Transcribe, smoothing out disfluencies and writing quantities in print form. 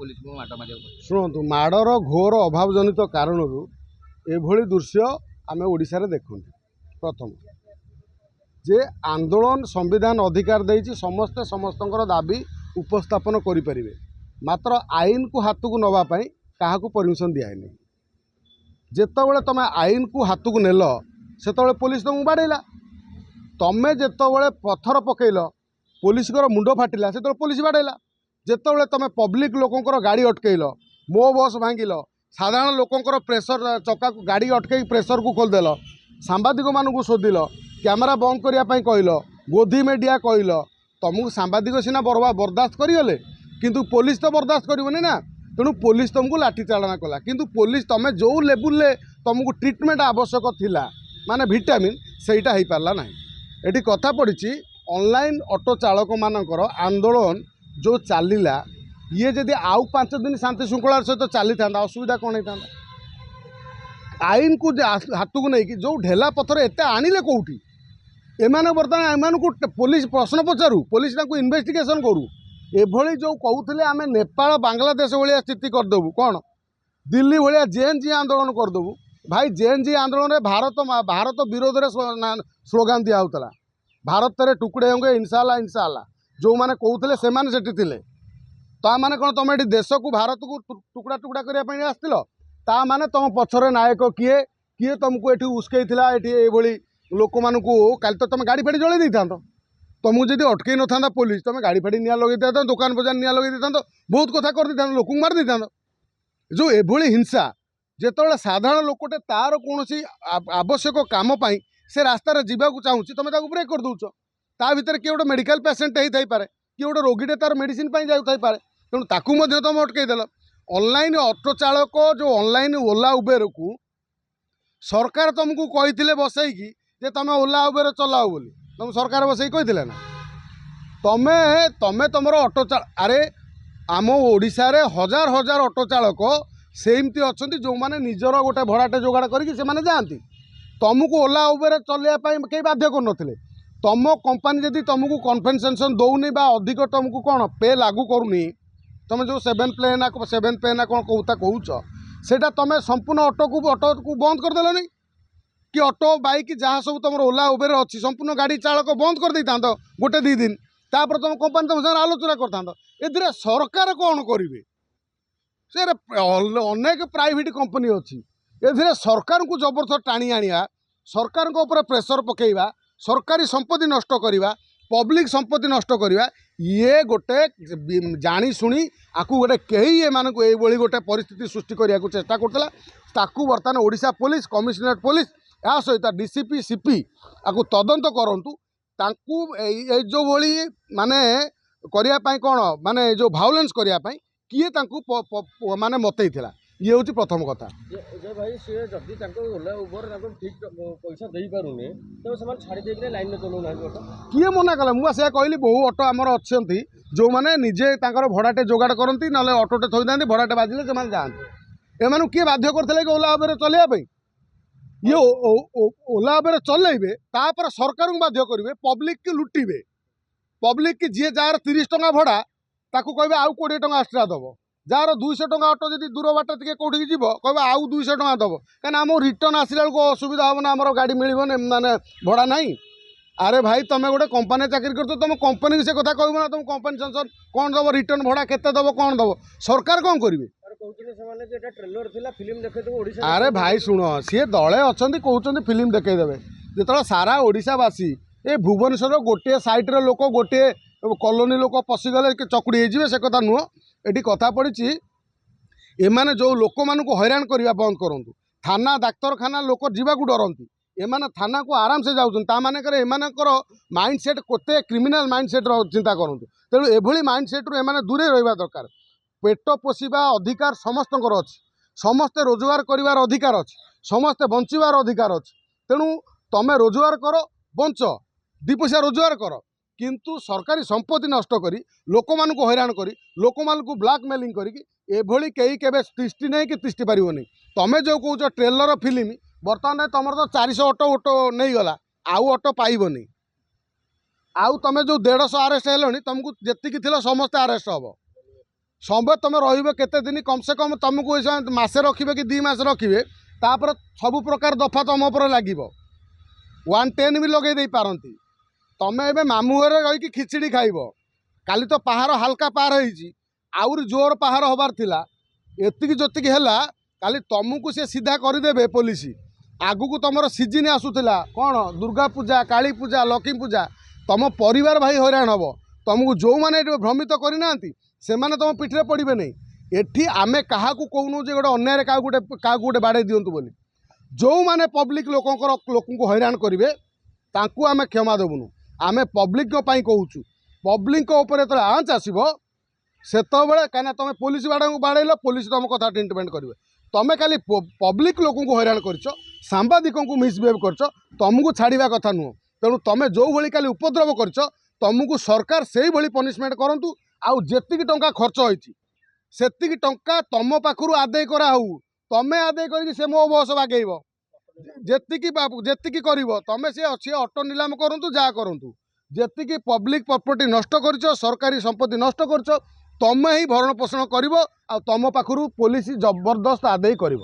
Police को माड़ मार शुणु माड़र घोर अभाव जनित कारण एभली दृश्य आम ओडिशा रे देखु प्रथम जे आंदोलन संविधान अधिकार देइछि समस्ते समस्तंकर दाबी उपस्थापन करें मात्र आईन को हाथ को नवा पाई काहाकू परमिशन दिखाई जितेबाला तुम आईन को हाथ को नेल से पुलिस तुमको बाड़ेला तमें जितेबाला पत्थर पकईल पुलिस मुंड फाटिला से पुलिस बाड़ेला जितेबाला तुम पब्लिक लोकंर गाड़ी अटकईल मो बस भांगिल साधारण लोकंर प्रेसर चक्का गाड़ी अटकई प्रेसर को खोलदेल सांबादिक मानू शोधिल कैमेरा बंद करने कहल गोधी मीडिया कहल तुमको सांबादिक सीना बर्दाश्त करगले किंतु पुलिस तो बर्दाश्त करनी ना तेणु पुलिस तुमको लाठी चालना कला किंतु पुलिस तुम जो लेवल तुमको ट्रिटमेंट आवश्यक थिला माने विटामिन सेटा हो पार्ला ना ये कथा पड़ी ऑनलाइन ऑटो चालक मानकर आंदोलन जो चलला ये जदि आउ 5 दिन शांति श्रृंखला सहित चली था असुविधा कौन होता आईन को हाथ को लेकिन जो ढेला पत्थर एत आणिले कौटी एमाने बर्तमान एम को पुलिस प्रश्न पचारू पुलिस इन्वेस्टिगेशन करू एभली जो कहते आम नेपाल बांग्लादेश भाया स्थिति करदेबू कौन दिल्ली भाया जेएनजी आंदोलन करदेबू भाई जेएनजी आंदोलन में भारत विरोध में स्लोगान दिया भारत रे टुकड़े होंगे इंशाल्लाह जो मैंने कहते से थे माने कौन तुम ये देश को भारत को टुकड़ा टुकड़ा करने आसतिल ता माने तुम पछरे नायक किए किए तुमको ये उस्कई ये लोक मानू कल तो तुम गाड़ी फाड़ी जलि था तुमको जब अटकई न था पुलिस तुम गाड़ी फाड़ी निआ लगे था दुकान बजार निआ लगे था बहुत कथा कर दे लोक मार दे था जो एभली हिंसा जिते साधारण लोकटे तार कौन आवश्यक काम से रास्तार जावाक चाहूँगी तुम ब्रेक कर दौच ता भर किए गोटे मेडिकल पेसेंट होता है किए गोटे रोगीटे तार मेडिसिन जाऊँ तेणु ताकू तुम अटकईदेल ऑनलाइन ऑटो चालक जो ऑनलाइन ओला उबेर को सरकार तुमको कही बसईकी जे तुम ओला उबेर चलाओ बोली तुम सरकार बसई कही ना तमें तमें तुम ऑटो अरे आम ओडिशा रे हजार हजार ऑटो चालक सेमती अच्छा जो मैंने निजर गोटे भड़ाटे जोगाड़ करके जाती तुमको ओला उबेर चलवाई कहीं बाध्य कर तुम कंपनी जदि तुमको कम्पेनसेसन दौनी बा अधिक तुमको कौन पे लागू करूनी तुम जो 7 पे ना कौन कहता कौच से तुम संपूर्ण ऑटो को बंद करदेल नहीं कि ऑटो बाइक जहाँ सब तुम ओला उबेर अच्छी संपूर्ण गाड़ी चालक बंद कर दे था गोटे 2 दिन तापर तुम कंपनी तुम साथ आलोचना कर सरकार कौन करेंगे से अनेक प्राइवेट कंपनी अच्छी ए सरकार को जबरदस्त टाणी आनिया सरकार प्रेसर पकेवा सरकारी संपत्ति नष्ट करवा पब्लिक संपत्ति नष्ट करवा ये गोटे जानी शुणी आपको गोटे कहीं ये गोटे परिस्थिति सृष्टि करने को चेष्टा करता ताकू बर्तमान ओडिशा पुलिस कमिशनरेट पुलिस या सहित डीसीपी सीपी आपको तदंत करूँ ताकू जो भली माने करने कौन माने जो भायोलेंस करने किए माने मतईला ये हूँ प्रथम कथा भाई सी जदि ओला उबर ठीक पैसा दे पारे तो छाड़ी लाइन में चलाऊना किए मना कला मुझे कहली बहु ऑटो आमर अच्छा जो मैंने निजे भड़ाटे जोगाड़ करती ना ऑटोटे थोड़ी था भड़ाटे बाजिले से जाते एम किए बाध्य करते कि ओला उबर चलवाई ये ओला उबर चलेबे तापर सरकार को बाध्य करेंगे पब्लिक की लुटिबे पब्लिक की जी जार 30 टंका भड़ा ताकू कहे आउ 20 टंका एक्सट्रा दब जार 200 टंका ऑटो जब दूर बाट टे कौटी जीव कह आउ 200 टंका दब कहीं आम रिटर्न आसला बेलू असुविधा हम ना आम गाड़ी मिलने माने भड़ा ना अरे भाई तुम गोटे कंपनी चाकरी कर तुम कंपनी की से कथा कहब ना तुम कम्पेनसेसन कौन दब रिटर्न भड़ा केते दब कौन दब सरकार कौन करेंगे अरे भाई शुण सी दले अच्छा कहते फिल्म देखईदेवे जो सारा ओडिशावासी ये भुवनेश्वर गोटे सैट्रे लोक गोटे कॉलोनी लोक पशिगले चकुड़ी हो से कथा नुह ये कथा पड़ी एमाने जो लोक मानू हैरान करने बंद करूँ थाना डाक्तरखाना लोक जावाक डरती एमाने थाना को आराम से जाऊँ एमानकर माइंडसेट कोते क्रिमिनाल माइंडसेट चिंता करूँ तेणु एभली माइंडसेट एमाने दूरे रहा दरकार पेट पोषा अधिकार समस्तଙ୍କର ଅଛି ସମସ୍ତେ रोजगार करिवार अधिकार ଅଛି ସମସ୍ତେ बंचिबार अधिकार ଅଛି तेणु तमे रोजगार कर बंच 2 पैसा रोजगार कर किंतु सरकारी संपत्ति नष्ट करी लोक मानू हैरान करी लोक मानू ब्लैकमेलिंग करी एभली कहीं केबे तिष्टि नहीं कि तिष्टि पारिबनी तमे जो कहूच ट्रेलर फिल्म बर्तमान तुम तो 400 ऑटो नहीं गला आउ ऑटो पाइबनी आउ तमे जो 150 अरेस्ट हेलनी तुमको जेतिकी थिलो समस्त अरेस्ट हम संबे तुम रते दिन कम से कम तुमको मसे रखिए कि 2 मास रखिए तापर सब प्रकार दफा तुम उपर लगे 110 भी लगे दे पारती तुम ए मामू घर रही खिचड़ी खाइब काली तो पहाड़ हल्का पार होरी जोर पहाड़ हबार थिला एतिकी जोतिकी है काली तुमको सी सीधा करदे पुलिस आगू तुम सीजन आसूला कौन दुर्गा पूजा काली पूजा लक्ष्मी पूजा तुम परिवार भाई हैरान हम तुमको जो मैंने भ्रमित करना से तुम पिठे पड़े नहीं एठी आमे क्या कहूँ जे गोटे अन्याय क्या गोटे बाड़े दिंतु बोली जो मैंने पब्लिक लोक हैरान करेंगे तांकू आमे क्षमा देवुनु आमे पब्लिक कहूँ पब्लिक जो आँच आसो से कहीं तुम पुलिस बाड़ा बाड़ेल पुलिस तुम कथा ट्रिटमेंट करेंगे तुम खाली पब्लिक लोक हैरान कर सांबादिक मिसबिहेव कर तुमको छाड़ा कथा नुह तेणु तुम जो भाई खाली उपद्रव कर तुमको सरकार से ही पनिशमेंट करूँ आउ जेतिकी टंका खर्च होती सेतिकी टंका तुम पाखु आदाय कराऊ तुम आदाय कर से मो बस बागेब जेतिकी कर तुम सी अच्छी ऑटो नीलाम करूँ जहाँ करूँ जेतिकी पब्लिक प्रॉपर्टी नष्ट कर सरकारी संपत्ति नष्ट कर तुम ही भरण पोषण कर तुम पाखु पुलिस जबरदस्त आदाय कर।